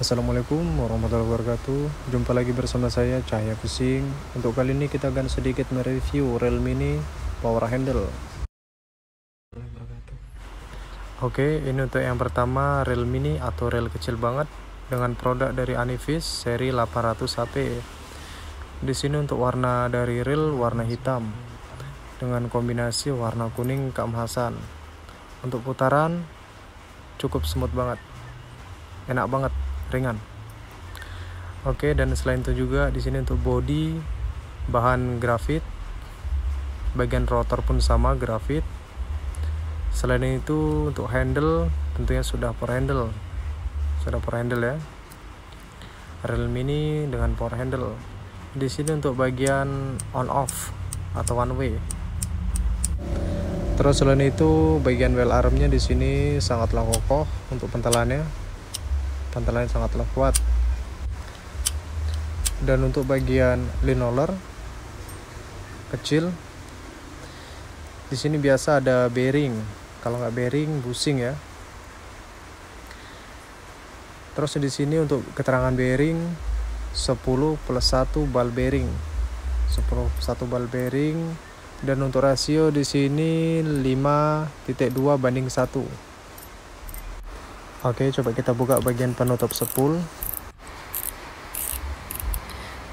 Assalamualaikum warahmatullahi wabarakatuh. Jumpa lagi bersama saya Cahaya Pusing. Untuk kali ini kita akan sedikit mereview rel mini power handle. Oke, ini untuk yang pertama rel mini atau rel kecil banget dengan produk dari Anivis seri 800 HP. Di sini untuk warna dari rel warna hitam dengan kombinasi warna kuning keemasan. Untuk putaran cukup smooth banget, enak banget, ringan. Oke, dan selain itu juga di sini untuk bodi bahan grafit, bagian rotor pun sama grafit. Selain itu untuk handle tentunya sudah power handle ya, rel mini dengan power handle. Di sini untuk bagian on off atau one way. Terus selain itu bagian wheel armnya di sini sangatlah kokoh untuk pantalannya sangatlah kuat. Dan untuk bagian line roller kecil di sini biasa ada bearing, kalau nggak bearing busing ya. Terus di sini untuk keterangan bearing 10 plus 1 ball bearing, 1 ball bearing. Dan untuk rasio di sini 5.2:1. Oke, coba kita buka bagian penutup spool.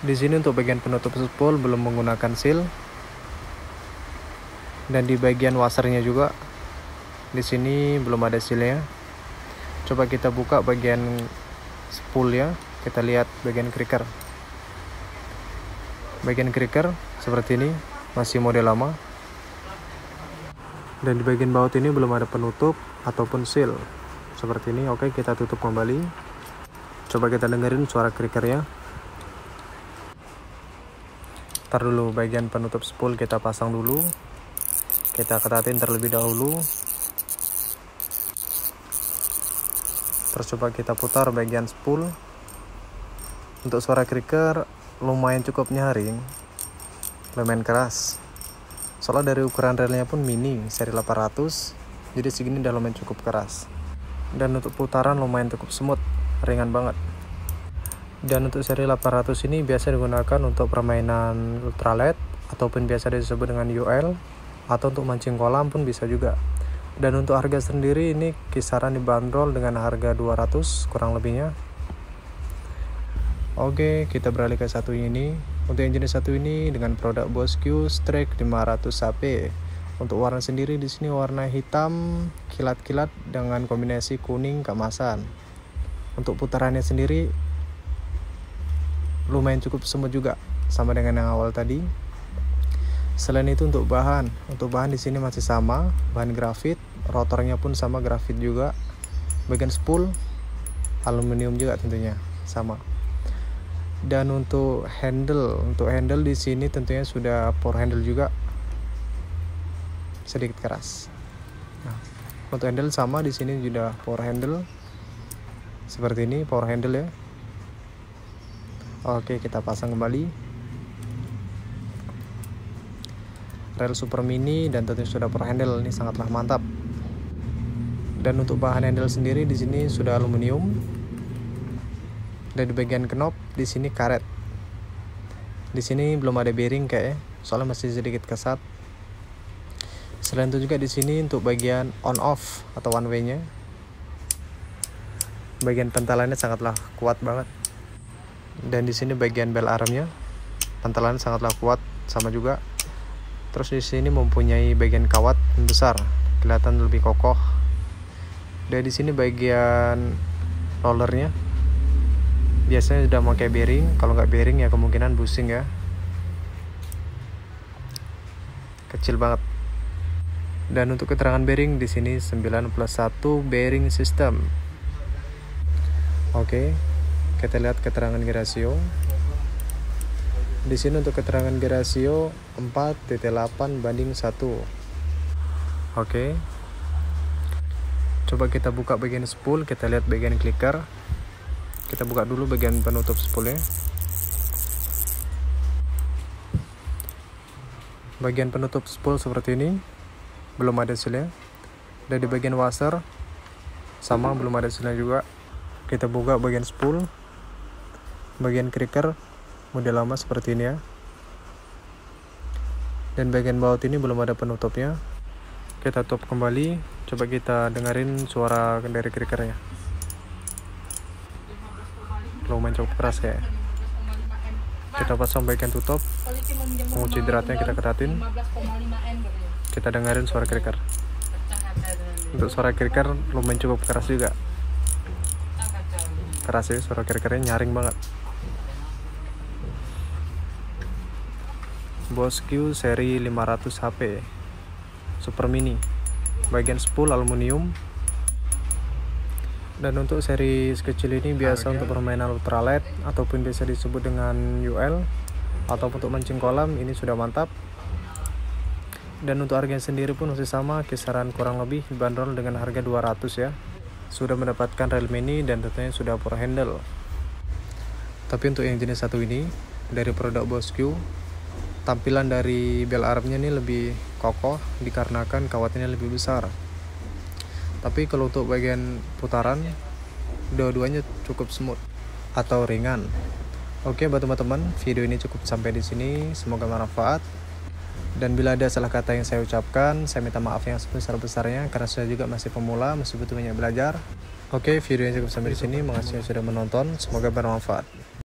Di sini untuk bagian penutup spool belum menggunakan seal. Dan di bagian washernya juga di sini belum ada sealnya. Coba kita buka bagian spool ya. Kita lihat bagian creaker. Bagian creaker seperti ini, masih model lama. Dan di bagian baut ini belum ada penutup ataupun seal seperti ini. Oke, kita tutup kembali. Coba kita dengerin suara creakernya. Ntar dulu bagian penutup spool kita pasang dulu. Kita ketatin terlebih dahulu. Terus coba kita putar bagian spool. Untuk suara creaker lumayan cukup nyaring, lumayan keras. Soalnya dari ukuran relnya pun mini seri 800, jadi segini udah lumayan cukup keras. Dan untuk putaran lumayan cukup smooth, ringan banget. Dan untuk seri 800 ini biasa digunakan untuk permainan ultralight ataupun biasa disebut dengan UL, atau untuk mancing kolam pun bisa juga. Dan untuk harga sendiri ini kisaran dibanderol dengan harga 200 kurang lebihnya. Oke, kita beralih ke satu ini. Untuk yang jenis satu ini dengan produk Bosch Strike 500 HP. Untuk warna sendiri di sini warna hitam kilat-kilat dengan kombinasi kuning keemasan. Untuk putarannya sendiri lumayan cukup smooth juga, sama dengan yang awal tadi. Selain itu untuk bahan di sini masih sama, bahan grafit, rotornya pun sama grafit juga. Bagian spool aluminium juga tentunya sama. Dan untuk handle di sini tentunya sudah power handle juga, sedikit keras. Nah, untuk handle sama di sini sudah power handle seperti ini, power handle ya. Oke, kita pasang kembali. Rel super mini dan tentunya sudah power handle, ini sangatlah mantap. Dan untuk bahan handle sendiri di sini sudah aluminium. Dan di bagian knob di sini karet. Di sini belum ada bearing kayaknya, soalnya masih sedikit kesat. Selain itu juga di sini untuk bagian on off atau one way-nya, bagian pentalannya sangatlah kuat banget. Dan di sini bagian bell armnya, pantalannya sangatlah kuat sama juga. Terus di sini mempunyai bagian kawat yang besar, kelihatan lebih kokoh. Dan di sini bagian rollernya biasanya sudah pakai bearing, kalau nggak bearing ya kemungkinan busing ya. Kecil banget. Dan untuk keterangan bearing di sini 9+1 bearing system. Oke, kita lihat keterangan gear ratio. Di sini untuk keterangan gear ratio 4.8:1. Oke. Coba kita buka bagian spool, kita lihat bagian clicker. Kita buka dulu bagian penutup spoolnya. Bagian penutup spool seperti ini, belum ada sealnya. Dan di bagian washer sama, belum ada sealnya juga. Kita buka bagian spool, bagian creaker model lama seperti ini ya. Dan bagian baut ini belum ada penutupnya. Kita tutup kembali, coba kita dengerin suara dari creakernya. Lumayan cukup keras kayak. Kita pasang bagian tutup, pengunci dratnya kita ketatin. Kita dengerin suara creaker. Untuk suara creaker lumayan cukup keras juga. Keras ya, suara creakernya nyaring banget. Bosch-Q seri 500 HP Super Mini, bagian spool aluminium. Dan untuk seri sekecil ini biasa untuk permainan ultralight ataupun biasa disebut dengan UL ataupun untuk mancing kolam, ini sudah mantap. Dan untuk harganya sendiri pun masih sama, kisaran kurang lebih dibanderol dengan harga 200 ya. Sudah mendapatkan rel mini dan tentunya sudah power handle. Tapi untuk yang jenis satu ini dari produk Bosch-Q, tampilan dari bel armnya ini lebih kokoh dikarenakan kawatnya lebih besar. Tapi kalau untuk bagian putaran, dua-duanya cukup smooth atau ringan. Oke buat teman-teman, video ini cukup sampai di sini. Semoga bermanfaat. Dan bila ada salah kata yang saya ucapkan, saya minta maaf yang sebesar-besarnya karena saya juga masih pemula, masih butuh banyak belajar. Oke, video ini cukup sampai di sini. Makasih sudah menonton. Semoga bermanfaat.